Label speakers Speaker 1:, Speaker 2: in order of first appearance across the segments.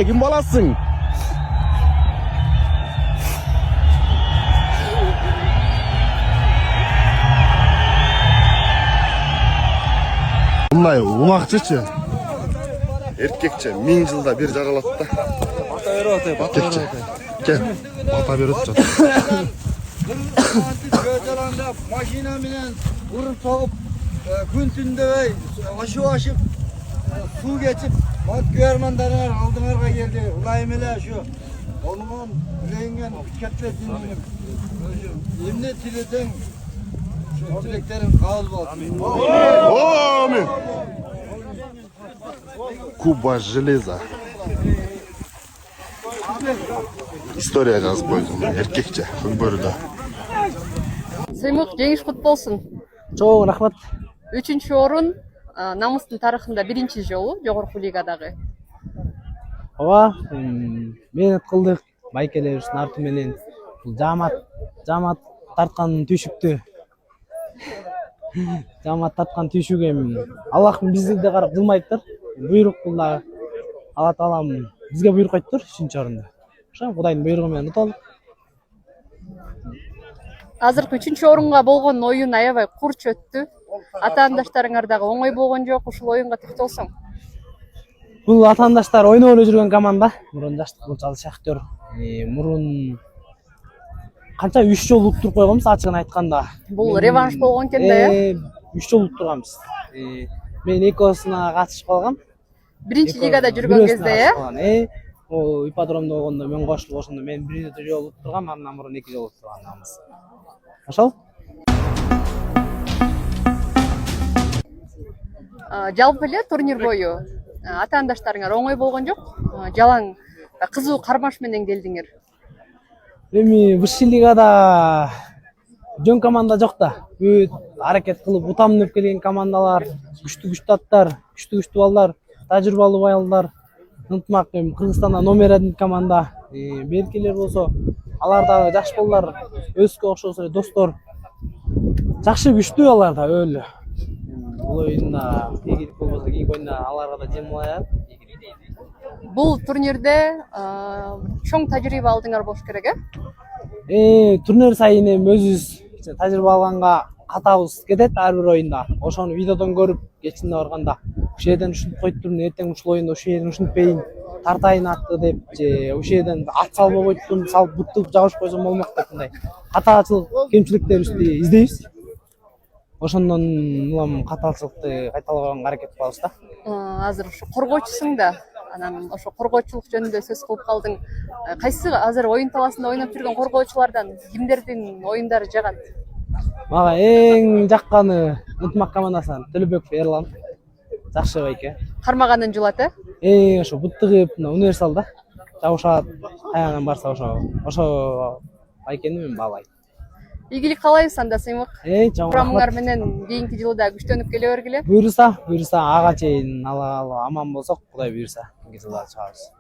Speaker 1: Kim bolasın? Bunday umakçıçı. Erkekçe 1000 yılda bir жаралатты. Erkekçe. Gel. Bata berip жатат.
Speaker 2: Göcalan'da makina bilen vurun soğup gün tündebey aşıp su geçip mat güvermandalar aldığınlarga geldi. Ulayım ele şu. Onumun yüreğinden ketlesindim. Emne tileden şu dileklerin kabul olsun.
Speaker 1: Amin. Kuba железа. История жазып қойдым. Еркекче Көкбөрүдө.
Speaker 3: Сыймык жеңиш кут болсун.
Speaker 4: Чоң рахмат.
Speaker 3: 3-орун намыстын тарыхында 1-жолу жогорку лигадагы.
Speaker 4: Ооба, менет кылдык. Байкелебиздин арты менен бул жамаат тарткан түйшүктү. Жамаат тарткан түйшүк эми Аллахтын бизди карап кылмайттыр. Буйрук бул дагы. Алла таалам бизге буйрук айттыр 3-орунда. Ошо Кудайдын буйругу менен уталдык.
Speaker 3: Азыркы 3-орунга болгон оюн аябай курч өттү. Атаандаштарыңар дагы оңой болгон жок ушул оюнга токтолсоң.
Speaker 4: Бул атаандаштар ойноп эле жүргөн команда. Мурун жаштык болчу Шахтер. Мурун канча 3 жолу уктуруп койгонбуз ачыгын айтканда.
Speaker 3: Бул реванш болгон экен да, э?
Speaker 4: 3 жолу уктурганбыз. Мен экосуна катышып калгам.
Speaker 3: 1-лигада жүргөн кезде, э?
Speaker 4: О ипподромдо болгондо мен кошулуп ошондо мен 1 жолу уктургам, андан мурун 2 жолу уктурганбыз. Ошол?
Speaker 3: Жалпы эле турнир бою атаандаштарыңар оңой болгон жок. Жалаң кызуу кармаш менен келдиңер.
Speaker 4: Эми высший лигада жөн команда жок да. Бүт аракет кылып утамынып келген командалар, күчтүү аттар, күчтүү балдар, тажрыйбалуу балдар. Ынтмак Кыргызстанда номер 1 команда. Беркелер болсо, алар да жаш балдар, өзгө окшош эле достор. Жакшы күчтүү алар да өлү. Бул оюнда эгерик болбосо кийинки оюнда аларга да жем болот.
Speaker 3: Бул турнирде чоң тажрыйба алдыңар болуш керек, э?
Speaker 4: Турнир сайын эми өзүбүз тажрыйба алганга катабыз кетет ар бир оюнда. Ошону видеодон көрүп, кечинде барганда ушул жерден ушинтип коюп туруп, эртең ушул оюнда ушул жерден ушинтпейин, тартайын атты деп, же ушул жерден ат салып койдум, салып буттуп жабышып койсом болмок деп мындай катаачылык, кемчиликтерибизди издейбиз. Ошондон улам катаачылыкты кайталабаганга аракет кылабыз да.
Speaker 3: Азыр ушу коргоочусуң да, анан ошо коргоочулук жөнүндө сөз кылып калдың. Кайсы азыр оюн таласында ойноп жүргөн коргоочулардан кимдердин оюндары жагат?
Speaker 4: Мага эң жакканы Ынтмак командасынан Төлөбеков Эрлан. Жакшы байке.
Speaker 3: Кармаганын жулат, э?
Speaker 4: Ошо буттыгып универсалда жабышат, каягынан барса ошо байкени мен баалайм.
Speaker 3: Ийгилик каалайбыз анда Сыймык.
Speaker 4: Чоң
Speaker 3: Курамыңар
Speaker 4: рахмат.
Speaker 3: менен кийинки жылы да күчтөнүп келе бергиле.
Speaker 4: Буюрса, ага чейин аман болсок, Кудай буюрса, кийинки жылда чыгабыз.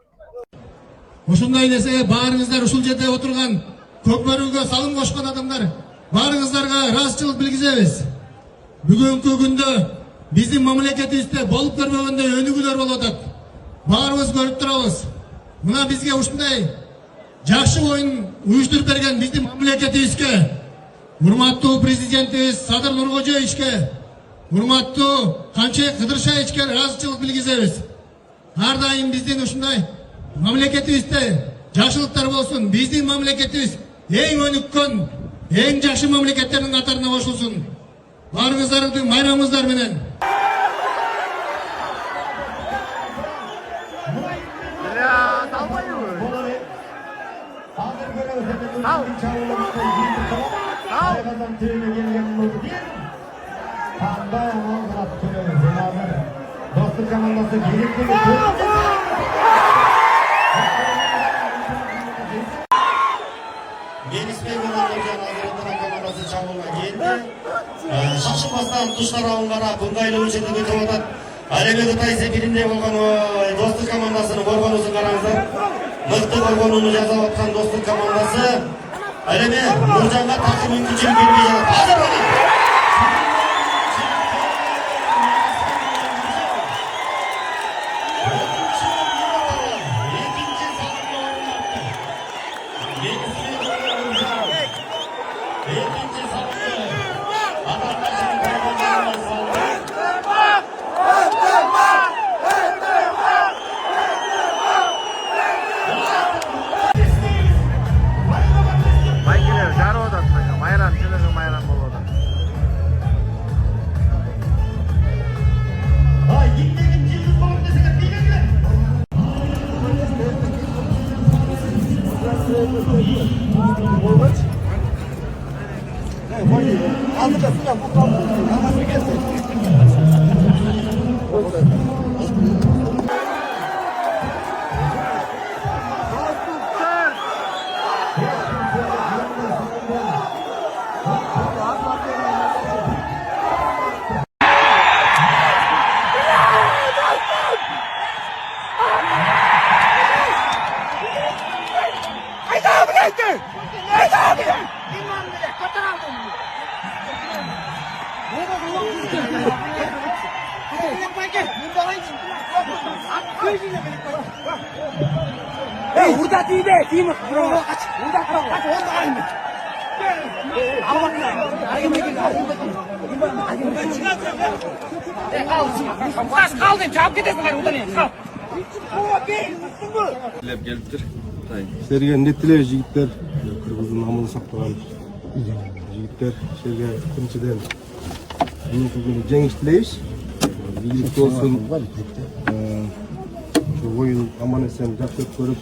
Speaker 5: Ушундай нерсеге баарыңыздар ушул жерде отурган Көкбөрүгө салым кошкон адамдар баарыңыздарга ыраазычылык билгизебиз. Бүгүнкү күндө биздин мамлекетибизде болуп көрбөгөндөй өнүгүүлөр болуп атат. Баарыбыз көрүп турабыз. Мына бизге ушундай жакшы оюн уюштуруп берген биздин мамлекетибизге, урматтуу президентибиз Садыр Нуркожоевичке, урматтуу Канче Кыдыршаевичке ыраазычылык билгизебиз. Ар дайым биздин ушундай мамлекетибизде жакшылыктар болсун. Биздин мамлекетибиз эң өнүккөн, эң жакшы мамлекеттердин катарына кошулсун. Баарыңыздардын майрамыңыздар менен.
Speaker 6: Dostluk komandası gerekli командасы чабууга келди. Шашылмастан туштар алынгарап ыңгайлуу жерде өтүп атат. Ал эми Кытай сепиринде болгон Достук командасынын коргонуусун караңыздар. Мыкты коргонууну жасап аткан Достук командасы ал эми Нуржанга такыр мүмкүнчүлүк бербей жатат. Ekінші салымды Атарбашевтың коргондарына салды.
Speaker 4: Байкелер жарып атат, майран, чыныгы майран болуп атат.
Speaker 6: Еңбегін жеңіс болып десеңер бейгенге.
Speaker 7: Сіздерге ниеттілер жігіттер, Кыргыздын аманын сактаган жигиттер, силерге биринчиден бүгүнкү күнү жеңиш тилейбиз. Ийгиликтүү болсун. Ошо оюн аман эсен жакшы өткөрүп,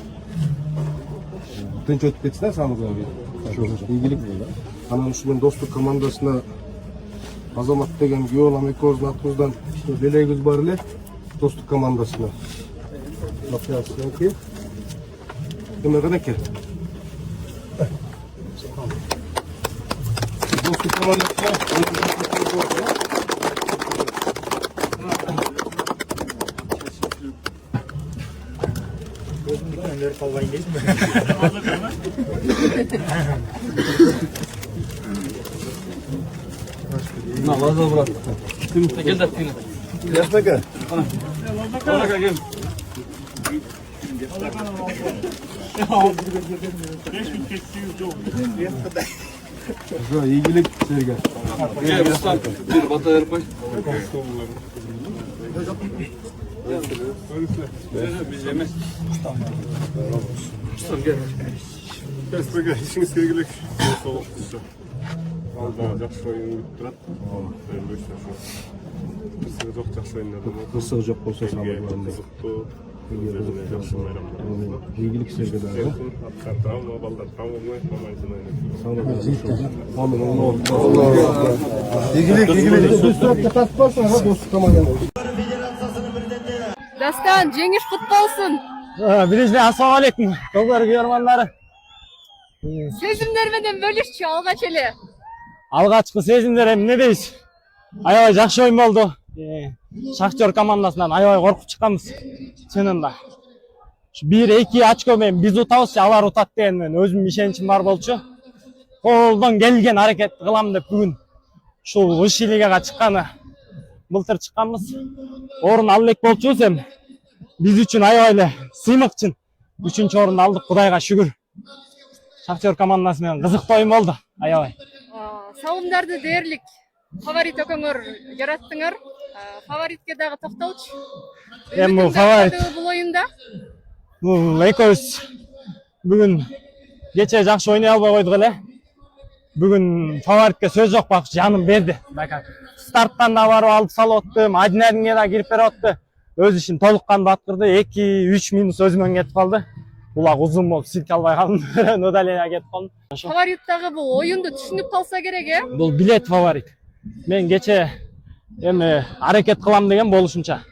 Speaker 7: тынч өтүп кетсин саңызга бир. Ошо ийгилик. Анан ушунун достук командасына Азамат деген Геолам экөөбүздүн атыбыздан белегибиз бар эле. Достук командасына. Лапясынки. Кime kadar Dostluk komandasına Namaza bırak. Gel de tine. Yaşma gel. Ona gel. Şu ilgilik Sergen.
Speaker 8: Gel Ruslan, bir batı yarpay. Biz yemez. Ruslan gel.
Speaker 7: Sergen işiniz ilgilik. Soğuk düştü. Alda jakşı oyun bittirat. Ben bu işler şu. Kısığı çok jakşı oynadım. Kısığı çok olsa sağlıklarında. Kızıktı. İlgilik Sergen abi. Travma, ballar travma mı?
Speaker 3: Дастан, жеңиш кут болсун.
Speaker 4: Биринчиден ассалам алейкум. Доллар көрмандары.
Speaker 3: Сезимдер менен бөлүшчү алгач эле.
Speaker 4: Алгачкы сезимдер эмне дейбиз? Аябай жакшы оюн болду. Шахтер командасынан аябай коркуп чыкканбыз. Чынында. 1-2 очко менен биз утабыз, алар утат деген мен өзүмдүн ишеничим бар болчу. Колдон келген аракет кылам деп бүгүн ушул высший лигага чыкканы былтыр чыкканбыз. Орун ала элек болчубуз эми. Биз үчүн аябай эле сыймык чын. 3-чү орунду алдык, Кудайга шүгүр. Шахтер командасы менен кызыктуу оюн болду, аябай.
Speaker 3: Салымдарды дээрлик фаворит экөөңөр жараттыңар. Фаворитке дагы токтолчу.
Speaker 4: Эми бул фаворит
Speaker 3: бул оюнда.
Speaker 4: Бул экөөбүз бүгүн кече жакшы ойной албай койдук эле. Бүгүн фаворитке сөз жок, бак жаным берди. Байка старттан да барып алып салып атты, Мадинадинге да кирип берип атты. Өз ишин толук кандуу аткарды. 2-3 минут өзүмөн кетип калды. Булак узун болуп силке албай калдым. Удаление кетип калдым.
Speaker 3: Фаворит дагы бул оюнду түшүнүп калса керек, э?
Speaker 4: Бул билет фаворит. Мен кече эми аракет кылам деген болушунча.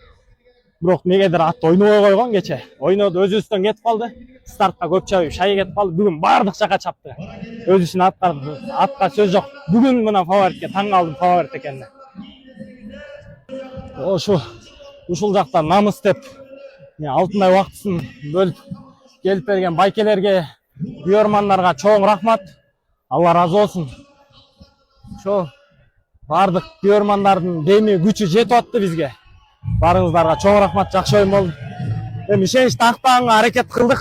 Speaker 4: Бирок негедир атты ойнобой койгон кече. Ойноду, өзүбүздөн кетип калды. Стартка көп чабып шай кетип калды. Бүгүн бардык жака чапты. Өз ишин аткарды. Атка сөз жок. Бүгүн мына фаворитке таң калдым, фаворит экенине. Ушул жактан намыс деп алтындай убактысын бөлүп келип берген байкелерге, күйөрмандарга чоң рахмат. Алла разы болсун. Ошо бардык күйөрмандардын деми күчү жетип атты бизге. Барыңыздарга чоң рахмат, жакшы оюн болду. Эми ишеничти актаганга аракет кылдык.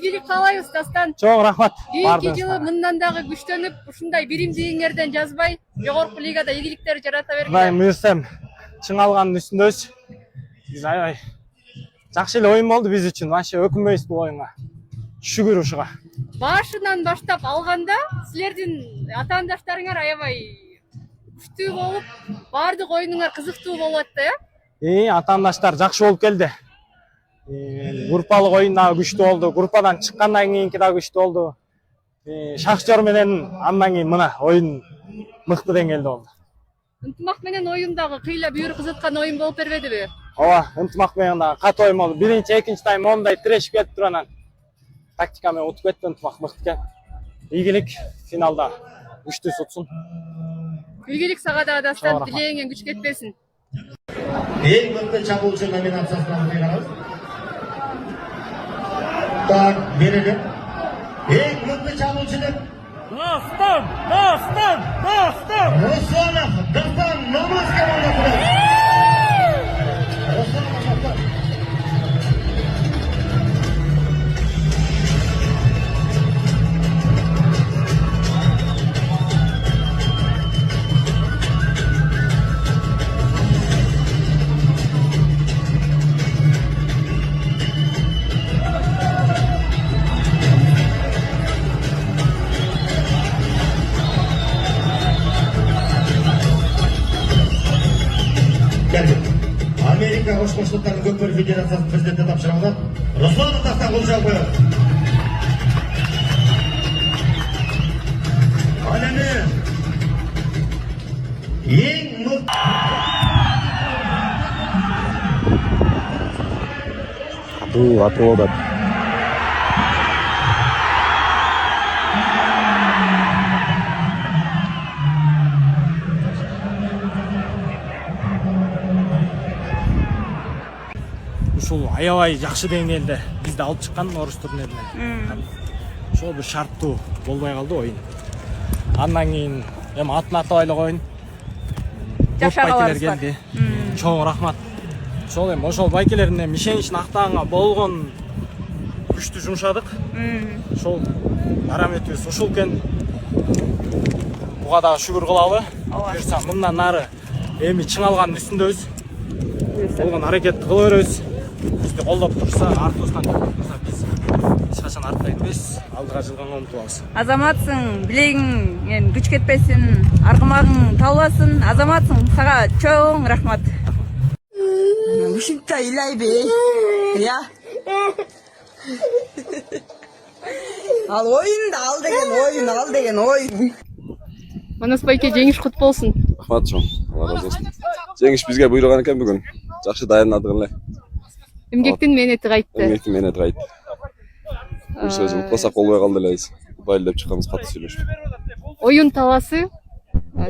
Speaker 3: ийгилик каалайбыз Дастан.
Speaker 4: Чоң рахмат.
Speaker 3: Кийинки жылы мындан дагы күчтөнүп, ушундай биримдигиңерден жазбай, жогорку лигада ийгиликтер жарата бергиле.
Speaker 4: Кудайым буйрсам, чың алганын үстүндөбүз. Биз аябай жакшы эле оюн болду биз үчүн. Вообще өкүнбөйбүз бул оюнга. Шүгүр ушуга.
Speaker 3: Башынан баштап алганда силердин атаандаштарыңар аябай күчтүү болуп, баардык оюнуңар кызыктуу болуп атты,
Speaker 4: Атаандаштар жакшы болуп келди. Группалык оюн дагы күчтүү болду. Группадан чыккандан кийинки дагы күчтүү болду. Шахтер менен андан кийин мына оюн мыкты деңгээлде болду.
Speaker 3: Ынтымак менен оюндагы кыйла бүйүр кызыткан оюн болуп бербедиби?
Speaker 4: Ооба, ынтымак менен дагы катуу оюн болду. Биринчи, экинчи тайм моундай тирешип кетип туруп анан тактика менен утуп кетти, ынтымак мыкты экен. Ийгилик финалда күчтүү сутсун.
Speaker 3: Ийгилик сага да Дастан, тилегиңен күч кетпесин.
Speaker 6: Ең мықты чабуылшы номинациясына өтейінағыз. Так, берелер. Ең мықты чабуылшы деп. Достан! Русланов, Дастан, намаз командасы. Русланов, Дастан. Америка Қошқоштықтардың көкпар федерациясының президенті тапсырылды. Русланов Дастан қол жауап қояды. Әлемнің ең мықты
Speaker 1: атып олдат.
Speaker 4: Ушул аябай жакшы деңгээлде бизди алып чыккан орус турниринен. Ошол бир шарттуу болбой калды оюн. Андан кийин эми атын атабайлык оюн. Жакшы байкелер келди. Чоң рахмат. Ошол эми ошол байкелердин ишеничин актаганга болгон күчтү жумшадык. Ошол параметрибиз ушул экен. Буга дагы шүгүр кылалы. Буюрса мындан нары эми чың алгандын үстүндөбүз. Болгон аракетти кыла беребиз. Бизди колдоп турса, артыбыздан турса биз эч качан артта кетпейбиз. Алдыга жылганга умтулабыз.
Speaker 9: Азаматсың, билегиң күч кетпесин, аргымагың талбасын. Азаматсың, сага чоң рахмат.
Speaker 10: Ушунча ыйлайбы, я? Ал оюнду ал деген оюн.
Speaker 3: Манас байке жеңиш кут болсун.
Speaker 8: Рахмат чоң. Алла разы болсун. Жеңиш бизге буйруган экен бүгүн. Жакшы даярдадык эле.
Speaker 3: Эмгектин мээнети кайтты.
Speaker 8: Эмгектин мээнети кайтты. Бул сөз утпасак болбой калды элебиз. Утайлы деп чыкканбыз, катуу сүйлөшүп.
Speaker 3: Оюн талаасы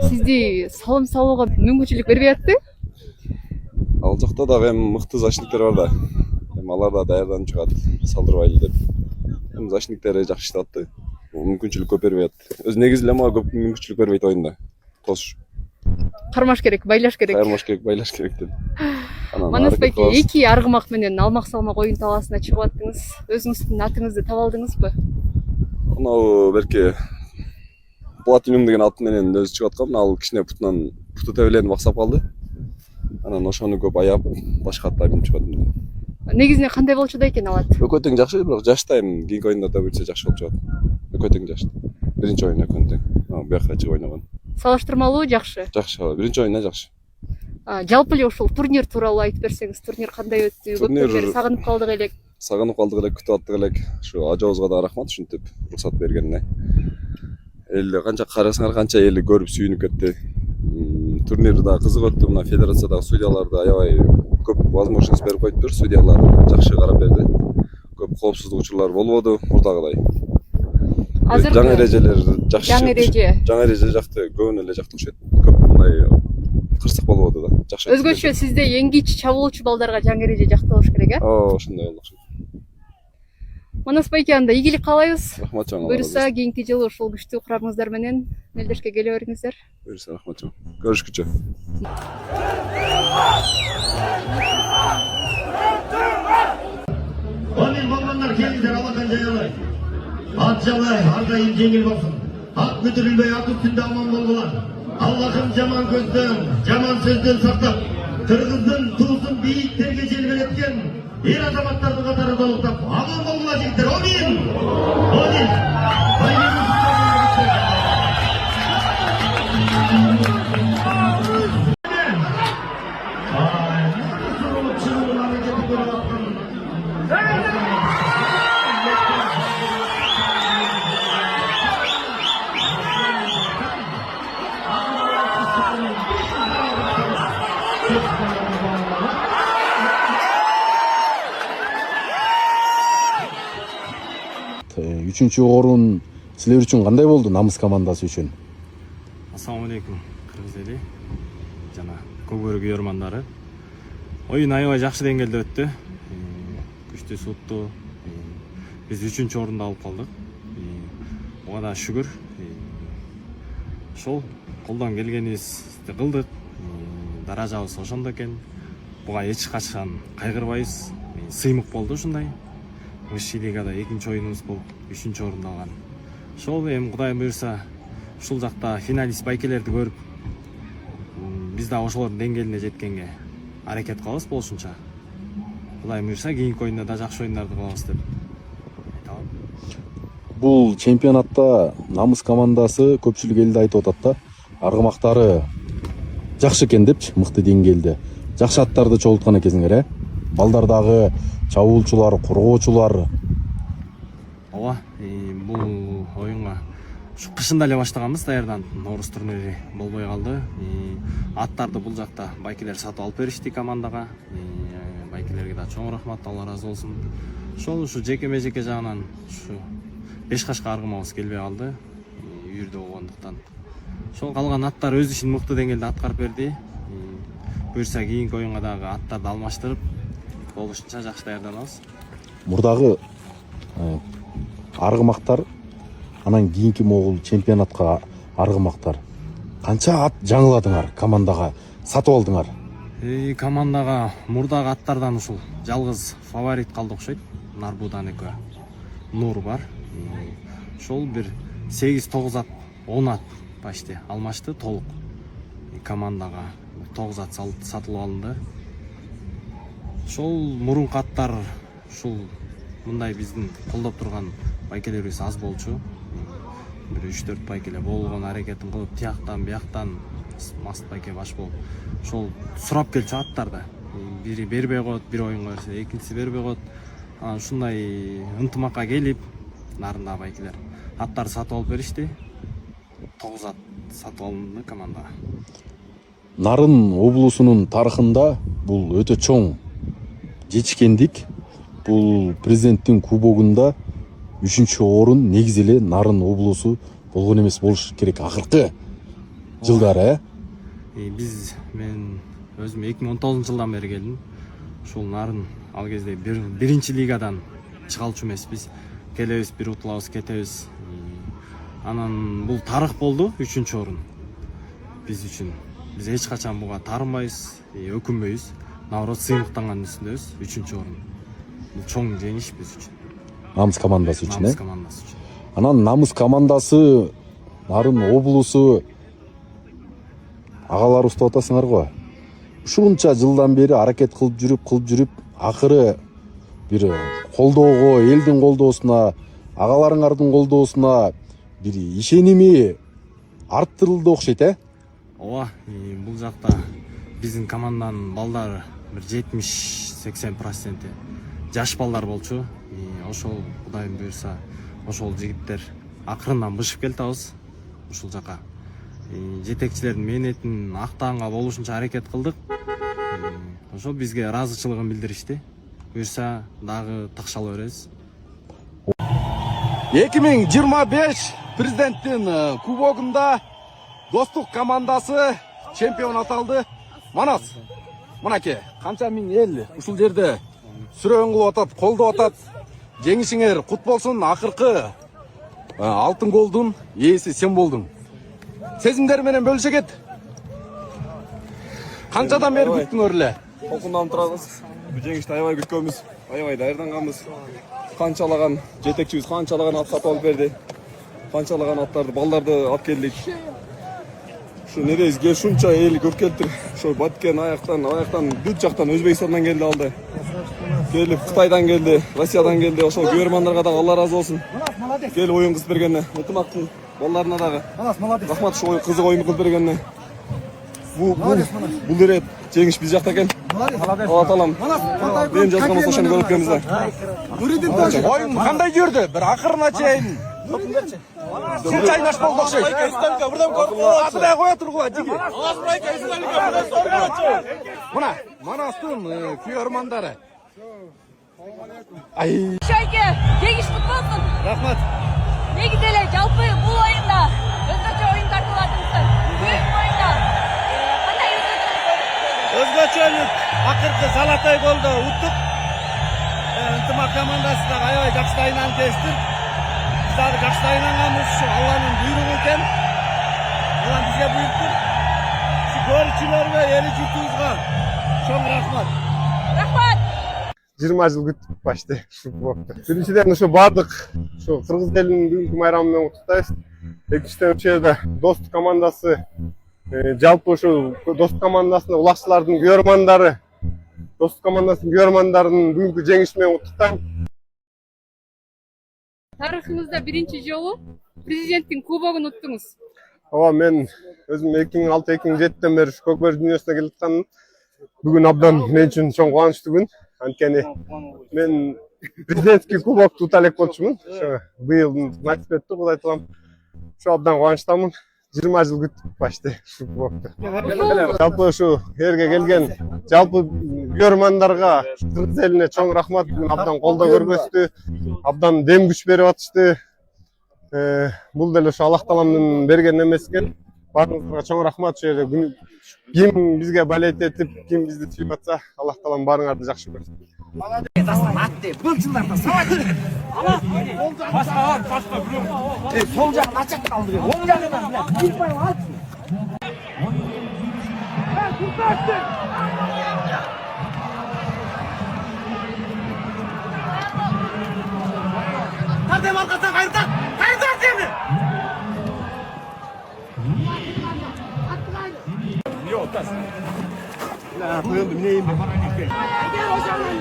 Speaker 3: сизди салым салууга мүмкүнчүлүк бербей атты?
Speaker 8: Ал жакта дагы эми мыкты защитниктер бар да. Эми алар да даярданып чыгат, салдырбайлы деп. Эми защитниктери жакшы иштеп атты. Мүмкүнчүлүк көп бербей атты. Өз негизи эле мага көп мүмкүнчүлүк бербейт оюнда. Тосуш.
Speaker 3: Кармаш керек, байлаш керек.
Speaker 8: Кармаш керек, байлаш керек деп.
Speaker 3: Манас байке, эки аргымак менен алмак салмак оюн талаасына чыгып аттыңыз. Өзүңүздүн атыңызды таба алдыңызбы?
Speaker 8: Анау берке Платинум деген ат менен өзү чыгып аткан. Ал кичине путу тебеленип аксап калды. Анан ошону көп аяп, башка атта минип чыгат.
Speaker 3: Негизинен кандай болчу да экен ал ат?
Speaker 8: Экөө тең жакшы, бирок жашта эми кийинки оюнда да билсе жакшы болуп чыгат. Экөө тең жашты. Биринчи оюн экөө тең. Бияка чыгып ойногон.
Speaker 3: Салыштырмалуу жакшы.
Speaker 8: Жакшы, биринчи оюнда жакшы.
Speaker 3: Жалпы эле ушул турнир тууралуу айтып берсеңиз, турнир кандай өттү? Көптөн сагынып калдык элек.
Speaker 8: Сагынып калдык элек, күтүп аттык элек. Ушу ажообузга да рахмат ушинтип уруксат бергенине. Эл канча карасаңар, канча эл көрүп сүйүнүп кетти. Турнир да кызык өттү. Мына федерациядагы судьялар да аябай көп возможность берип коюптур. Судьялар жакшы карап берди. Көп коопсуздук учурлар болбоду мурдагыдай. Жаңы эрежелер жакшы. Жаңы эреже жакты, көбүнө эле жакты окшойт. Көп мындай кырсык болбоду да. Жакшы.
Speaker 3: Өзгөчө сизде эңгич чабуулчу балдарга жаңы эреже жакты болуш керек, э?
Speaker 8: Ооба, ошондой болду окшойт.
Speaker 3: Манас байке, анда ийгилик каалайбыз.
Speaker 8: Рахмат чоң.
Speaker 3: Буюрса кийинки жылы ушул күчтүү курамыңыздар менен мелдешке келе бериңиздер.
Speaker 8: Буюрса, рахмат чоң. Көрүшкүчө.
Speaker 6: Онын болғандар келіңдер, алақан жаялай. Ат жалай, ардайым жеңіл болсын. Ат мүдірілбей, ат үстінде аман болғылар. Аллахым жаман көзден, жаман сөзден сақтап, қырғыздың туысын биіктерге желбіреткен ер азаматтардың қатары толықтап, аман болғылар жігіттер. Амин! Амин!
Speaker 11: Үчүнчү орун силер үчүн кандай болду, намыс командасы үчүн?
Speaker 12: Ассаламу алейкум, кыргыз эли жана көк өрүк үйөрмандары. Оюн аябай жакшы деңгээлде өттү. Күчтүү сутту. Биз 3-чү орунду алып калдык. Буга да шүгүр. Ошол колдон келгенибизди кылдык. Даражабыз ошондо экен. Буга эч качан кайгырбайбыз. Сыймык болду ушундай. Высший лигада 2-чү оюнубуз болуп 3-чү орунду алган. Ошол эми Кудай буйрса ушул жакта финалист байкелерди көрүп, биз да ошолордун деңгээлине жеткенге аракет кылабыз болушунча. Кудай буйрса кийинки оюнда да жакшы оюндарды кылабыз деп айтабам.
Speaker 11: Бул чемпионатта намыс командасы көпчүлүк элди айтып атат да, аргымактары жакшы экен депчи, мыкты деңгээлде. Жакшы аттарды чогулткан экенсиңер, балдардагы чабуулчулар, коргоочулар.
Speaker 12: Ооба, бул оюнга ушу кышында эле баштаганбыз даярданып, Нооруз турнири болбой калды. Аттарды бул жакта байкелер сатып алып беришти командага. Байкелерге да чоң рахмат, Алла разы болсун. Ошол ушу жеке-жеке жагынан ушу 5 кашка аргымабыз келбей калды, үйүрдө болгондуктан. Ошол калган аттар өз ишин мыкты деңгээлде аткарып берди. Буйрса кийинки оюнга дагы аттарды алмаштырып, болушунча жакшы даярданабыз.
Speaker 11: Мурдагы аргымактар, анан кийинки могул чемпионатка аргымактар. Канча ат жаңыладыңар, командага сатып алдыңар?
Speaker 12: Командага мурдагы аттардан ушул жалгыз фаворит калды окшойт. Нарбудан экөө Нур бар. Ошол бир 8-9 ат, 10 ат почти алмашты толук. Командага 9 ат сатылып алынды. Ошол мурунку аттар ушул мындай биздин колдоп турган байкелерибиз аз болчу. Бир 3-4 байкеле болгон аракетин кылып, тияктан, бияктан маст байке баш болуп, ошол сурап келчү аттарды. Бири бербей коет, бир оюнга берсе, экинчиси бербей коет. Анан ушундай ынтымакка келип, нарында байкелер аттарды сатып алып беришти. 9 ат сатып алынды командага.
Speaker 11: Нарын облусунун тарыхында бул өтө чоң жетишкендик. Бул президенттин кубогунда 3-чү орун негизи эле Нарын облусу болгон эмес болуш керек акыркы жылдары.
Speaker 12: Мен өзүм 2019 жылдан бери келдим. Ушул Нарын ал кезде биринчи лигадан чыга алчу эмеспиз. Келебиз, бир утулабыз, кетебиз. Анан бул тарых болду, 3-чү орун. Биз үчүн. Биз эч качан буга таарынбайбыз, өкүнбөйбүз. Наоборот, сыймыктанган үстүндөбүз, 3-чү орун. Бул чоң жеңиш биз үчүн.
Speaker 11: Намыс командасы үчүн,
Speaker 12: Намыс командасы үчүн.
Speaker 11: Анан намыс командасы Нарын облусу агалар уктап атасыңар го. Ушунча жылдан бери аракет кылып жүрүп, акыры бир колдоого, элдин колдоосуна, агаларыңардын колдоосуна бир ишеними арттырылды окшойт,
Speaker 12: Ооба, бул жакта биздин команданын балдары бир 70-80% жаш балдар болчу. Ошол Кудайым буйрса, ошол жигиттер акырындан бышып келатабыз ушул жака. Жетекчилердин мээнетин актаганга болушунча аракет кылдык. Ошол бизге ыраазычылыгын билдиришти. Буйрса дагы тыкшала беребиз.
Speaker 11: 2025 президенттин кубогунда Достук командасы чемпион аталды. Манас, мынакей, канча миң эл ушул жерде сүрөөн кылып атат, колдоп атат. Жеңишиңер кут болсун. Акыркы алтын голдун ээси сен болдуң. Сезимдер менен бөлүшөт. Канчадан бери күттүңөр эле?
Speaker 7: Толкундан турабыз. Бул жеңишти аябай күткөнбүз, аябай даярданганбыз.
Speaker 11: Kançалаган жетекчибиz канчалаган ат сатып алып берди. Канчалаган аттарды, балдарды алып келдик. Şu nereyiz? Gel şunça eli görkeltir. Şu Batken ayaktan düz жактан Özbekistan'dan geldi aldı. Gelip Kıtay'dan geldi, Rusya'dan geldi. O şu görmanlarga da Allah razı olsun. Gel oyun kız bergenne. Ытымактын балдарына дагы. Рахмат şu кызык oyun kız bergenne. Бул рет жеңиш биз жакта экен. Алла таалам мен жазган болсо ошону көрүп келиңиздер.
Speaker 5: Oyun kандай жүрдү? Bir акырына чейин. Сен чайнаш болду окшойт. Атыдай коя тургула жиги. Мына Манастын күйөрмандары. Ай.
Speaker 9: Шайке, жеңиш кутlu olsun.
Speaker 5: Рахмат.
Speaker 9: Негиз эле жалпы бул оюнда өзгөчө оюн тартыладыңыздар. Бүгүнкү оюнда кандай
Speaker 2: Өзгөчөлүк акыркы Залатай голду уттук. Ынтымак командасы да аябай жакшы дайынан кечти. Biz dagы жакшы дайынганбыз, ушу Алланын буйругу экен. Алла бизге буйруптур. Ушу көрүүчүлөргө, эл журтубузга чоң рахмат.
Speaker 9: Рахмат.
Speaker 7: 20 жыл күттүк почти ушул кубокду. Биринчиден ушу баардык ушу кыргыз элинин бүгүнкү майрамы менен куттуктайбыз. Экинчиден ушул жерде Достук командасы жалпы ушу Достук командасынын улакчылардын күйөрмандары, Достук командасынын күйөрмандарынын бүгүнкү жеңиши менен куттуктайм.
Speaker 3: Тарыхыңызда биринчи жолу президенттин кубогун уттуңуз.
Speaker 7: Ооба, мен өзүм 2006-2007-тен бери көкбөрү дүйнөсүнө келип аткам. Бүгүн абдан мен үчүн чоң кубанычтуу күн. Анткени мен президентский кубокду ута элек болчумун. Ошо быйыл насип этти, Кудай таалам. Ошо абдан кубанычтамын. 20 жыл күттүк почти ушул кубокду. Жалпы ушу жерге келген жалпы күйөрмандарга, кыргыз элине чоң рахмат. Бүгүн абдан колдоо көргөздү, абдан дем күч берип атышты. Бул деле ушу Аллах тааламдын берген эмеси экен. Баарыңызга чоң рахмат. Ошол жерде ким бизге болеть этип, ким бизди сүйүп атса, Аллах таалам баарыңарды жакшы көрсүн.
Speaker 2: Бұл жылдарда сабақ сол жағын ачақ қалды. Оң жағынан гүлбай алып. Тардем арқасынан қайыртақ сені. Yok, tas. Nah, koyalım neyim ben? Gel o zaman.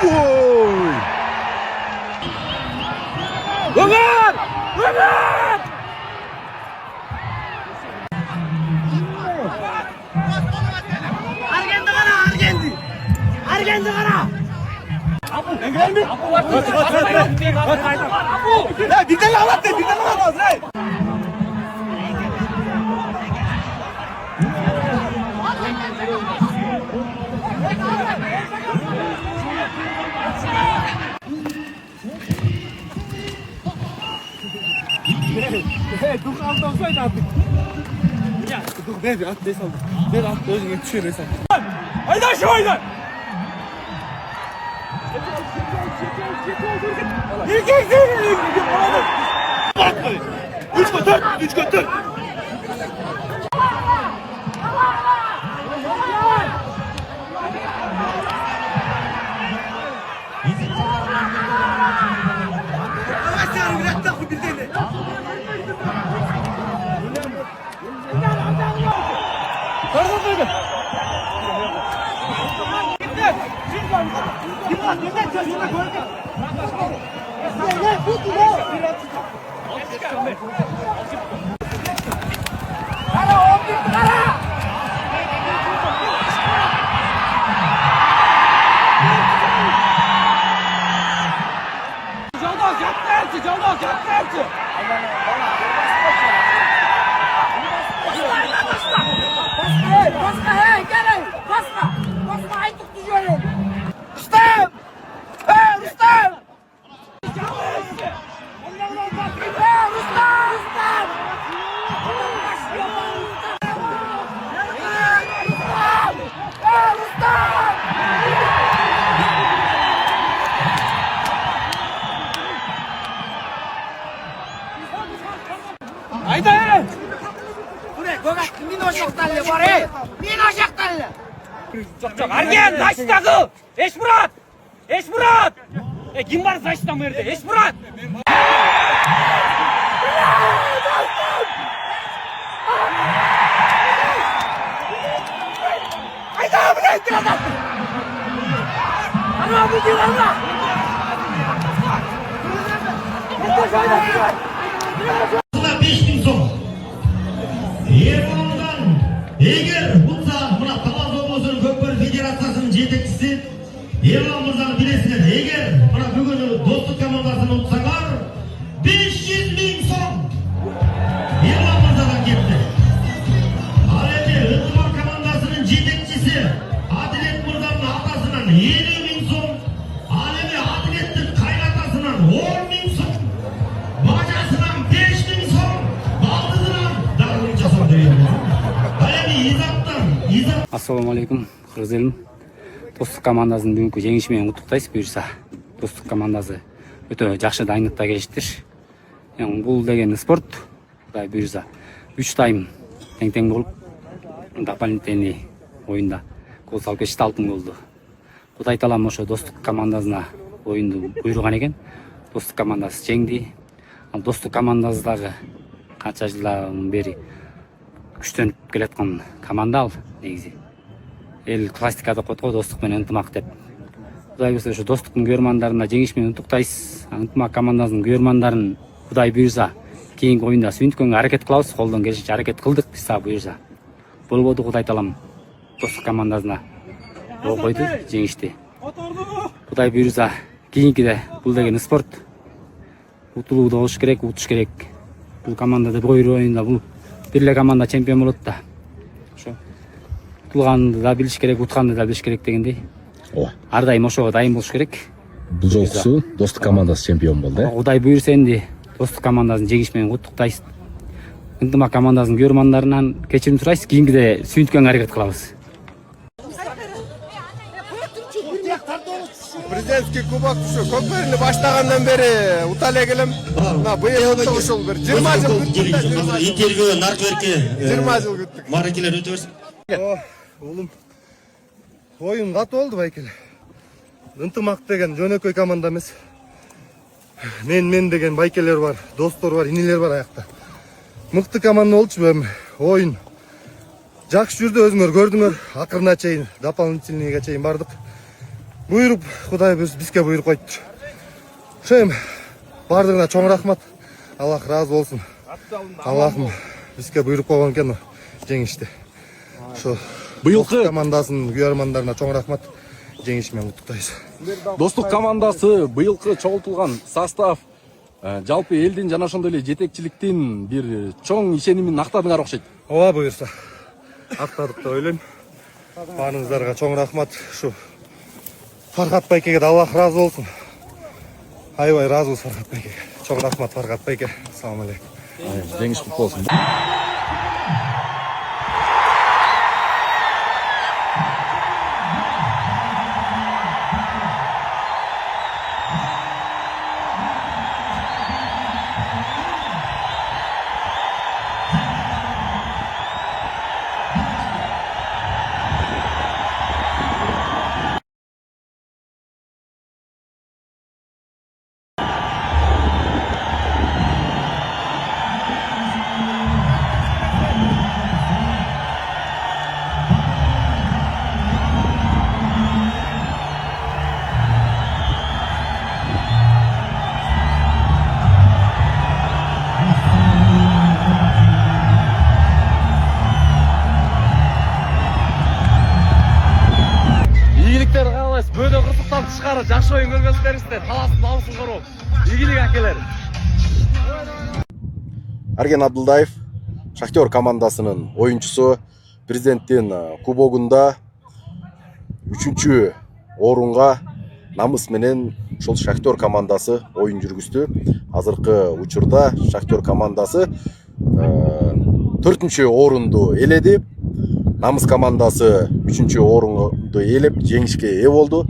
Speaker 2: Oy! Ömer! Ömer! Argendi kara. Abu, engel mi? Abu. Ya birden alat de, birden alat de. Dur kaldı olsaydı artık. Ya dur ver at des aldı. Ver at özüne düşüyor des aldı. Haydi aşağı haydi. İlk seni. Üç götür.
Speaker 4: Айда! Мен о жақтан эле бар, мен о жақтан эле. Жоқ, Арген, защитагы! Эшмурат! Эшмурат! Ким бар защита bu yerде? Эшмурат! Айда, блядь, тирада! Ана, bu тирада!
Speaker 6: Buna 5000 so'm. Ermandan eğer bunsa buna Talaz Obosining Ko'kko'l Federatsiyasining yetakchisi Erman Mirzani bilasizlar. Eğer buna bugun Do'stlik komandasini utsanglar 500.000 so'm Erman Mirzadan ketdi. Al endi Iltimor komandasining yetakchisi Adilet Mirzaning otasidan 50.000 so'm, al endi Adiletning qaynotasidan 10.000 so'm, bajasidan 5.000 so'm, baldızından dargınca so'm deyildi. Al endi İzat.
Speaker 4: Ассалаумағалейкум, қырғыз елім. Достық командасының бүгінгі жеңішімен құттықтайсыз бұйырса. Достық командасы өте жақсы дайындықта келіштір. Бұл деген спорт, құдай бұйырса. 3 тайм тең болып, дополнительный ойында гол салып кетті, алтын голды. Құдай талам ошо достық командасына ойынды бұйырған екен. Достық командасы жеңді. Ал достық командасыдағы қанша жылдан бері күштеніп келатқан команда ал негізі. Ел классикада қойды достық пен ынтымақ деп. Құдай бұйырса ошо достықтың көрермандарына жеңішмен құттықтайсыз. Ынтымақ командасының көрермандарын Құдай бұйырса кейінгі ойында сүйінткенге әрекет қылабыз. Қолдан келгенше әрекет қылдық бізде бұйырса. Болбоду Құдай талам достық командасына қойды жеңіште. Құдай бұйырса кейінгіде бұл деген спорт. Утулууда болуш керек, утуш керек. Бұл командада бір ойында бұл бірле команда чемпион болады да. Утулганды да билиш керек, утқанды да билиш керек дегендей. Ардайым ошого дайым болуш керек.
Speaker 11: Бұл жолқысы достық командасы чемпион болды.
Speaker 4: Құдай бұйырса енді достық командасын жеңішмен құттықтайсыз. Ынтымақ командасының көрермандарынан кешірім сұрайсыз, кейінгіде сүйінткенге әрекет қылабыз.
Speaker 1: Президентский кубок ушу Көкбөрүнү баштагандан бери утале келем. Мына быйыл ушул бир 20 жыл күттүк.
Speaker 6: Интервью наркверке
Speaker 1: 20 жыл күттүк.
Speaker 6: Маракелер өтө берсин.
Speaker 2: Улум, ойын катуу болду байкеле. Ынтымак деген жөнөкөй команда эмес. Мен деген байкелер бар, достор бар, инилер бар аякта. Мыкты команда болчу эми. Ойын жакшы жүрдү, өзүңөр көрдүңөр. Акырына чейин, дополнительныйга чейин бардык. Буйруп, Кудай бизге буйруп койду. Ошо эми бардыгына чоң рахмат. Аллах разы болсун. Аллахым бизге буйруп койгон экен жеңишти. Ошо быйылкы командасынын көрөрмандарына чоң рахмат. Жеңишмен куттуктайбыз.
Speaker 11: Достық командасы быйылкы чогултулган состав жалпы элдин жана ошондой эле жетекчиликтин бир чоң ишенимин актадыңар окшойт.
Speaker 2: Ооба буюрса. Актадык деп ойлойм. Баарыңыздарга чоң рахмат. Ушу Фархат байкеге да Аллах разы болсун. Аябай разыбыз Фархат байкеге. Чоң рахмат Фархат байке. Ассаламу алейкум.
Speaker 11: Жеңиш куттуу болсун.
Speaker 12: Бөдө кырсыктан тышкары жакшы оюн көргөнсүңөрүздөр, таластын намысын короп, ийгилик акелер.
Speaker 8: Арген Абдулдаев, Шахтер командасынын оюнчусу, президенттин кубогунда 3-чү орунга намыс менен ошол Шахтер командасы оюн жүргүздү. Азыркы учурда Шахтер командасы 4-чү орунду эледи. Намыс командасы 3-чү орунду ээлеп жеңишке ээ болду.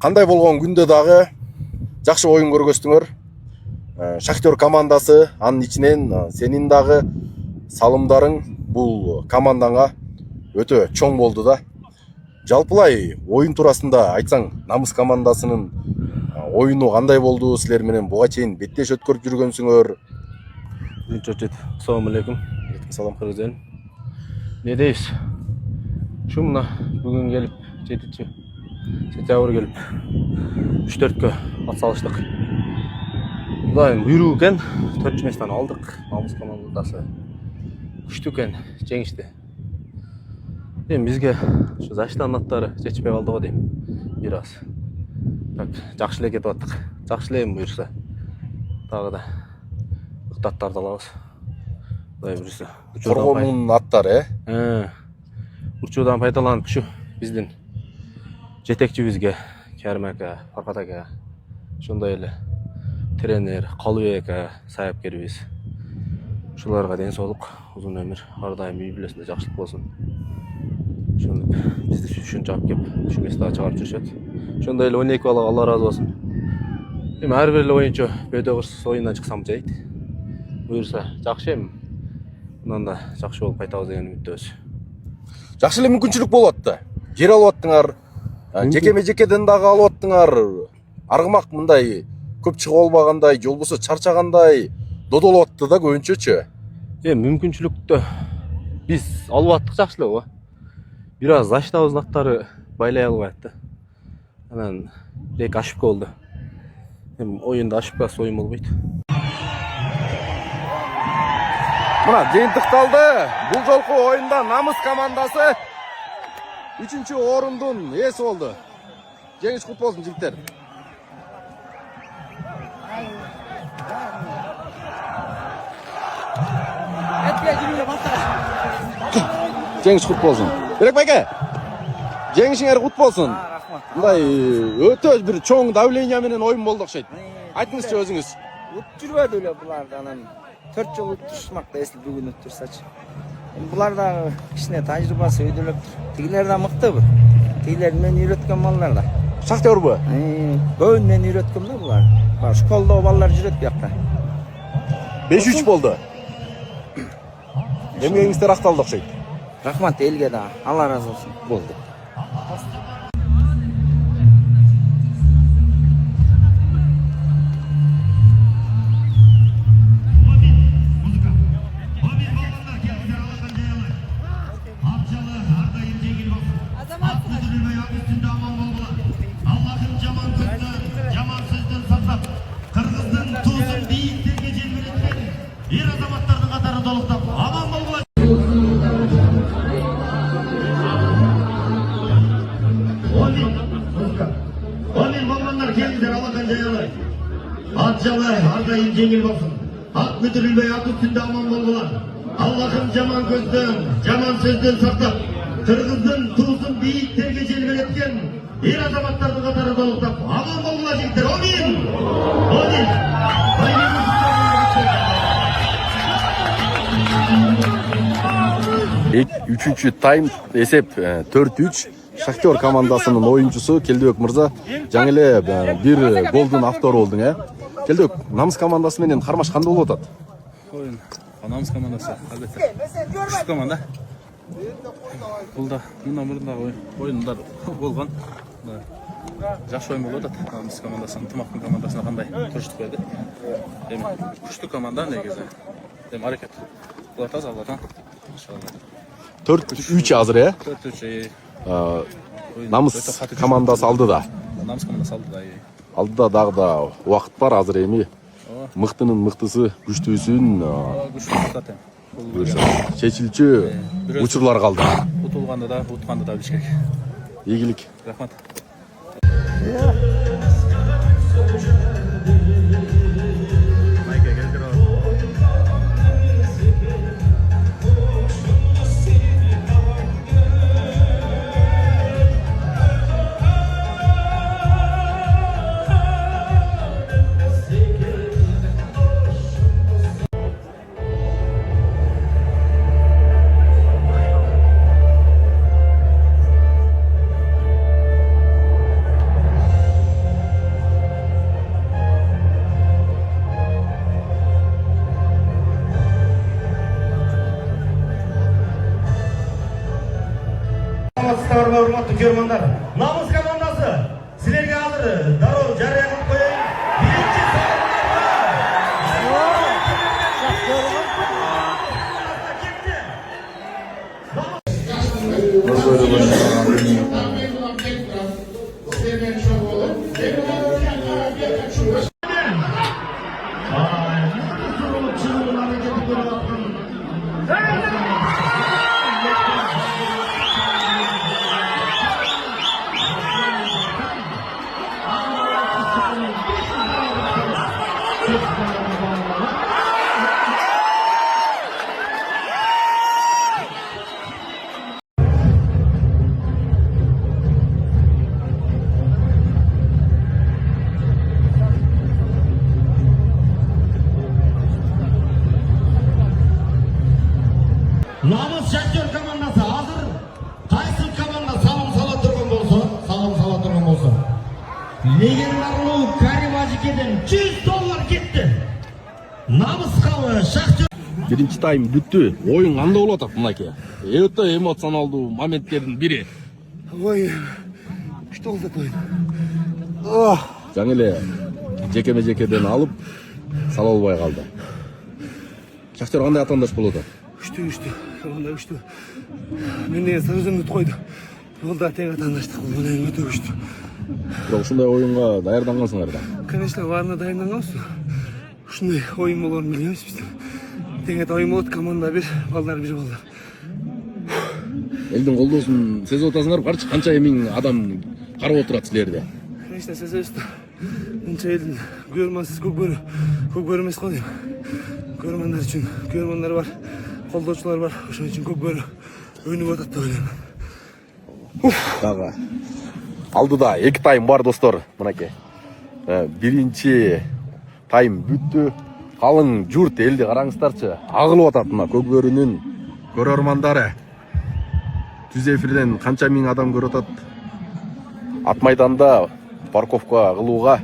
Speaker 8: Кандай болгон күндө дагы жакшы оюн көргөздөңөр.
Speaker 11: Шахтер командасы, анын ичинен сенин дагы салымдарың бул командаңа өтө чоң болду да. Жалпылай оюн туурасында айтсаң, Намыс командасынын оюну кандай болду? Силер менен буга чейин беттеш өткөрүп жүргөнсүңөр.
Speaker 13: Assalamu alaikum.
Speaker 11: Салам кыргыздар.
Speaker 13: Ne deyiz? Şumla bugün gelip 7. sentyabr gelip 3-4'kö at salıştık. Bulayın buyruğuken 4 mestan aldık. Namız komandası. Күчтүкен жеңишти. Эми бизге şu заштан аттары жетишпей калды го дейм. Бир аз. Так, жакшы эле кетип аттык. Жакшы эле буюрса. Дагы да ыктаттарды алабыз. Кудай буюрса.
Speaker 11: Коргоонун аттары,
Speaker 13: Учуудан пайдаланып ушу биздин жетекчибизге Кәрим ака, Фаркат ака, ошондой эле тренер Калыбек ака, сайапкерибиз. Ушуларга ден соолук, узун өмүр, ар дайым үй бүлөсүндө жакшылык болсун. Ошондуп бизди ушунча алып келип, ушу месте чыгарып жүрүшөт. Ошондой эле 12 балага Алла ыраазы болсун. Эми ар бир эле оюнчу бөөдө кырсыз оюндан чыксам жайт. Буюрса жакшы эми. Мындан да жакшы болуп кайтабыз деген үмүттөбүз.
Speaker 11: жакшы эле мүмкүнчүлүк болуп атты. Жер алып аттыңар, жекеме-жекеден дагы алып аттыңар. Аргымак мындай көп чыгып албагандай, же болбосо чарчагандай додолуп атты да көбүнчөчү.
Speaker 13: Эми мүмкүнчүлүктү биз алып аттык жакшы эле го. Бир аз заштабыздын аттары байлай албай атты. Анан эки ошибка болду. Эми оюнда ошибкасыз оюн болбойт.
Speaker 11: Мына жыйынтыкталды. Бул жолку оюнда Намыс командасы 3-орундун ээси болду. Жеңиш кут болсун жигиттер. Жеңиш кут болсун. Берек байке. Жеңишиңер кут болсун. Мындай өтө бир чоң давление менен оюн болду окшойт. Айтыңызчы өзүңүз.
Speaker 10: Жүрбөдү эле буларды анан 4 жыл өттүрмак да эсли бүгүн өттүрсачы. Булар да кичине тажрыйбасы өйдөлөптүр. Тигилер да мыктыбы. Тигилер мен үйрөткөн балдар да.
Speaker 11: Шахтербы?
Speaker 10: Көбүн мен үйрөткөм да булар. Бар школдо балдар жүрөт бuyakта.
Speaker 11: 5-3 болду. Эмгегиңиздер акталды окшойт.
Speaker 10: Рахмат элге да. Алла ыраазы болсун.
Speaker 11: Болду.
Speaker 6: Ardayım cengil olsun. Hak müdürülmey at üstünde aman bolgular. Allah'ım jaman gözden, jaman sözden saklap, Kırgızdın, Tuz'un beyik terge celben etken, er azamatlarının katarı doluktap, aman bolgular jigitler, amin! Amin!
Speaker 11: Üçüncü time esep 4-3. Шахтер командасынын оюнчусу Келдебек мырза жаңы эле бир голдун автору болдуң, Келдебек, Намыс командасы менен кармаш кандай болуп атат?
Speaker 14: Оюн, Намыс командасы албетте күчтүү команда. Бул да мындан мурдагы оюндар болгон. Жакшы оюн болуп атат. Намыс командасы ынтымактын командасына кандай туруштук берди. Эми күчтүү команда негизи. Эми аракет кылып атабыз Алладан. Иншалла.
Speaker 11: 4-3 азыр,
Speaker 14: 4-3.
Speaker 11: Намыс командасы алды да.
Speaker 14: Намыс командасы алды да.
Speaker 11: Алды да дагы да убакыт бар азыр эми. Мыктынын мыктысы, күчтүүсүн чечилчү учурлар калды.
Speaker 14: Утулганда да, утканда да билиш керек.
Speaker 11: Ийгилик.
Speaker 14: Рахмат.
Speaker 6: урматтуу көрөрмандар. Намыс командасы силерге азыр дароо жарыя кылып коеюн. Биринчи Намыс Шахтер командасы азыр кайсы команда салым сала турган болсо, легендарный Карим Ажикеден $100 кетти. Намыс Шахтер.
Speaker 11: Биринчи тайм бүттү. Оюн кандай болуп атат мынакей? Өтө эмоционалдуу моменттердин бири.
Speaker 1: Ой, күчтүү болуп атат.
Speaker 11: Жаңы эле жекеме-жекеден алып сала албай калды. Шахтер кандай атандаш болуп атат?
Speaker 1: Күчтүү. Онда күчтүү. Мен деген сразу ұтып койду. Ол да тең атандаштык. Ол менен өтө күчтүү.
Speaker 11: Бирок ушундай оюнга даярдангансыңар да.
Speaker 1: Конечно, баарына даярданганбыз. Ушундай оюн болоорун билебиз биз. Тең ойын болот, команда бир, балдар бир балдар.
Speaker 11: Элдин колдоосун сезип атасыңар, барчы канча миң адам карап отурат силерди.
Speaker 1: Конечно, сезебиз да. Мынча элдин көрмансыз көкбөрү эмес го дейм. Көрөрмандар үчүн, көрөрмандар бар, колдоочулар бар. Ошон үчүн көкбөрү өнүгүп атат деп ойлойм.
Speaker 11: Дагы алдыда 2 тайм бар достор, мынакей. Биринчи тайм бүттү. Калың журт элди караңыздарчы. Агылып атат мына көкбөрүнүн көрөрмандары. Түз эфирден канча миң адам көрүп атат. Ат майданда парковка кылууга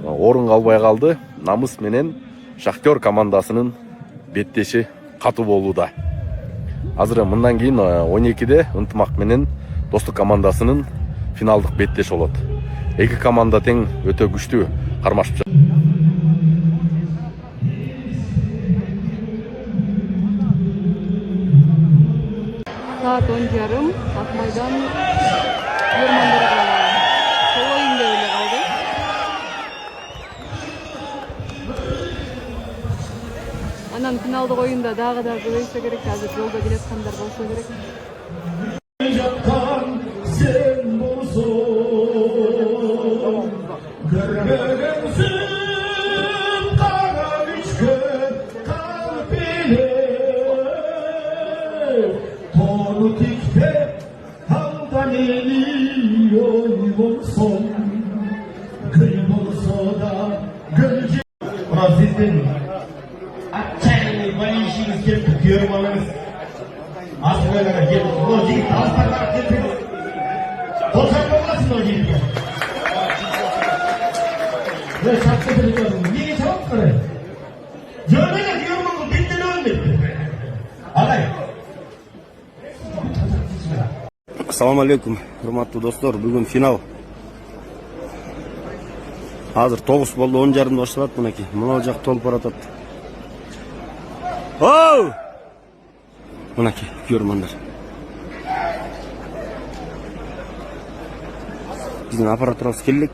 Speaker 11: орун калбай калды. Намыс менен Шахтер командасынын беттеши катуу болууда. Азыр мындан кийин 12-де Ынтымак менен Достук командасынын финалдык беттеш болот. Эки команда тең өтө күчтүү кармашып жатат.
Speaker 3: Saat 10:30 Ак майдан көрөрмандарга сол оюн деп эле калды. Анан финалдык оюнда дагы да көбөйсө керек, азыр жолдо келаткандар болсо керек.
Speaker 5: Sen bolsun, görmegensün kara içke kalbine. Tonu tikte haldan eliyor olsun, gül bolsa da gölce. Ulan sizin açayın bana işiniz gelip tutuyorum alınız. Asıllara gelip o değil, asıllara gelip Olsan olmasın o gibi. Böyle şartlı biliyorum. Niye çabuk kırıyor? Görmeye diyorum ama bitti ne ölmedi. Alay.
Speaker 6: Assalamu alaikum, hurmatlı dostlar. Bugün final. Hazır 9 boldu, 10:30 başladı bunaki. Mına ocak tolup baratat. Oh! Bunaki, görmanlar. Биздин аппаратыбыз келдик.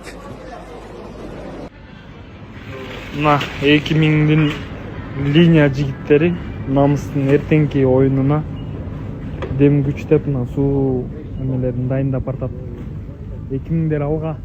Speaker 15: Мына 2000'din линия жигиттери намыстын эртеңки оюнуна дем күчтеп мына суу эмелерин дайындап бартат. 2000'дер алга